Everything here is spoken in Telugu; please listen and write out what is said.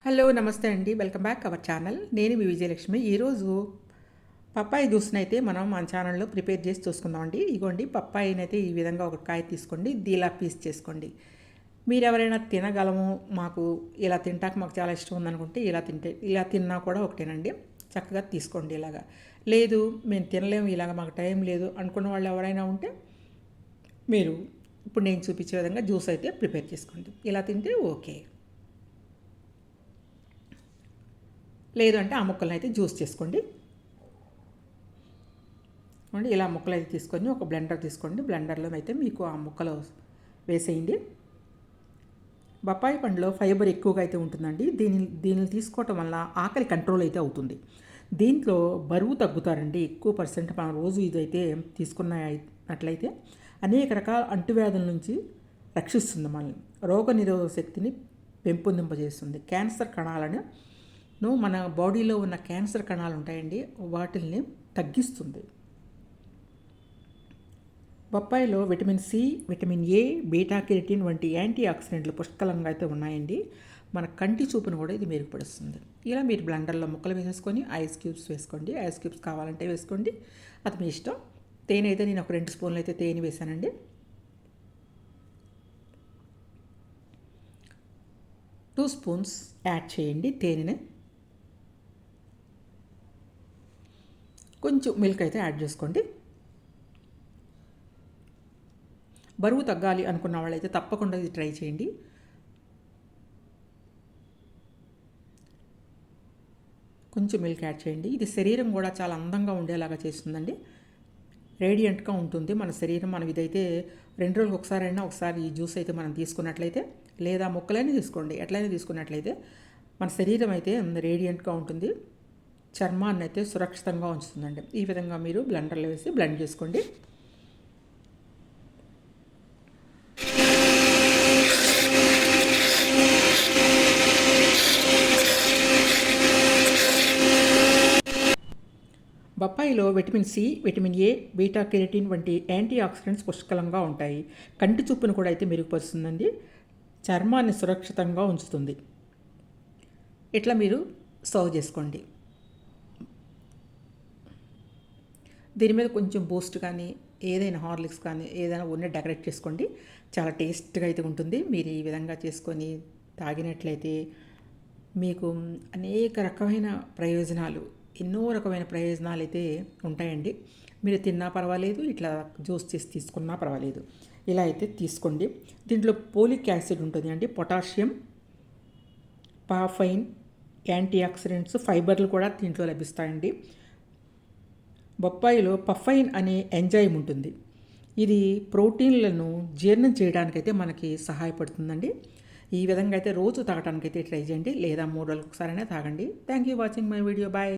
హలో నమస్తే అండి, వెల్కమ్ బ్యాక్ అవర్ ఛానల్. నేను మీ విజయలక్ష్మి. ఈరోజు పప్పాయి జ్యూస్ని అయితే మనం మన ఛానల్లో ప్రిపేర్ చేసి చూసుకుందామండి. ఇగోండి, పప్పాయిని అయితే ఈ విధంగా ఒక కాయ తీసుకోండి, ఇలా పీస్ చేసుకోండి. మీరు ఎవరైనా తినగలము, మాకు ఇలా తింటాక మాకు చాలా ఇష్టం ఉందనుకుంటే ఇలా తిన్నా కూడా ఒకటేనండి. చక్కగా తీసుకోండి. ఇలాగా లేదు మేము తినలేము, ఇలాగ మాకు టైం లేదు అనుకున్న వాళ్ళు ఎవరైనా ఉంటే మీరు ఇప్పుడు నేను చూపించే విధంగా జ్యూస్ అయితే ప్రిపేర్ చేసుకోండి. ఇలా తింటే ఓకే. లేదు అంటే ఆ ముక్కలను అయితే జ్యూస్ చేసుకోండి. ఇలా ముక్కలు అయితే తీసుకొని ఒక బ్లెండర్ తీసుకోండి. బ్లెండర్లో అయితే మీకు ఆ ముక్కలు వేసేయండి. బొప్పాయి పండులో ఫైబర్ ఎక్కువగా అయితే ఉంటుందండి. దీన్ని తీసుకోవటం వల్ల ఆకలి కంట్రోల్ అయితే అవుతుంది. దీంట్లో బరువు తగ్గుతారండి. ఎక్కువ పర్సెంట్ మనం రోజు ఇదైతే తీసుకున్నట్లయితే అనేక రకాల అంటువ్యాధుల నుంచి రక్షిస్తుంది. మనల్ని రోగనిరోధక శక్తిని పెంపొందింపజేస్తుంది. క్యాన్సర్ కణాలను మన బాడీలో ఉన్న క్యాన్సర్ కణాలు ఉంటాయండి, వాటిల్ని తగ్గిస్తుంది. బొప్పాయిలో vitamin C, vitamin A, beta keratin వంటి యాంటీ ఆక్సిడెంట్లు పుష్కలంగా అయితే ఉన్నాయండి. మన కంటి చూపును కూడా ఇది మెరుగుపరుస్తుంది. ఇలా మీరు బ్లెండర్లో ముక్కలు వేసేసుకొని ఐస్ క్యూబ్స్ వేసుకోండి. ఐస్ క్యూబ్స్ కావాలంటే వేసుకోండి, అది మీ ఇష్టం. తేనె అయితే నేను ఒక 2 స్పూన్లు అయితే తేనె వేసానండి. 2 స్పూన్స్ యాడ్ చేయండి తేనెని. కొంచెం మిల్క్ అయితే యాడ్ చేసుకోండి. బరువు తగ్గాలి అనుకున్న వాళ్ళైతే తప్పకుండా ఇది ట్రై చేయండి. కొంచెం మిల్క్ యాడ్ చేయండి. ఇది శరీరం కూడా చాలా అందంగా ఉండేలాగా చేస్తుందండి. రేడియంట్గా ఉంటుంది మన శరీరం. మనం ఇదైతే 2 రోజులకు ఒకసారి ఈ జ్యూస్ అయితే మనం తీసుకున్నట్లయితే, లేదా ముక్కలైనా తీసుకోండి, ఎట్లయినా తీసుకున్నట్లయితే మన శరీరం అయితే రేడియంట్గా ఉంటుంది. చర్మాన్ని అయితే సురక్షితంగా ఉంచుతుందండి. ఈ విధంగా మీరు బ్లెండర్లో వేసి బ్లెండ్ చేసుకోండి. బొప్పాయిలో vitamin C, vitamin A, beta keratin వంటి యాంటీ ఆక్సిడెంట్స్ పుష్కలంగా ఉంటాయి. కంటి చూపును కూడా అయితే మెరుగుపరుస్తుందండి. చర్మాన్ని సురక్షితంగా ఉంచుతుంది. ఇట్లా మీరు సర్వ్ చేసుకోండి. దీని మీద కొంచెం బూస్ట్ కానీ ఏదైనా హార్లిక్స్ కానీ ఏదైనా ఉన్న డెకరేట్ చేసుకోండి. చాలా టేస్ట్గా అయితే ఉంటుంది. మీరు ఈ విధంగా చేసుకొని తాగినట్లయితే మీకు అనేక రకమైన ప్రయోజనాలు, ఎన్నో రకమైన ప్రయోజనాలు అయితే ఉంటాయండి. మీరు తిన్నా పర్వాలేదు, ఇట్లా జ్యూస్ చేసి తీసుకున్నా పర్వాలేదు. ఇలా అయితే తీసుకోండి. దీంట్లో పోలిక్ యాసిడ్ ఉంటుంది అండి, పొటాషియం, పాఫైన్, యాంటీ ఆక్సిడెంట్స్, ఫైబర్లు కూడా దీంట్లో లభిస్తాయండి. బొప్పాయిలో పఫైన్ అనే ఎంజైమ్ ఉంటుంది. ఇది ప్రోటీన్లను జీర్ణం చేయడానికైతే మనకి సహాయపడుతుందండి. ఈ విధంగా అయితే రోజు తాగడానికైతే ట్రై చేయండి, లేదా 3 రోజులకు ఒకసారైనా తాగండి. Thank you watching my video. Bye.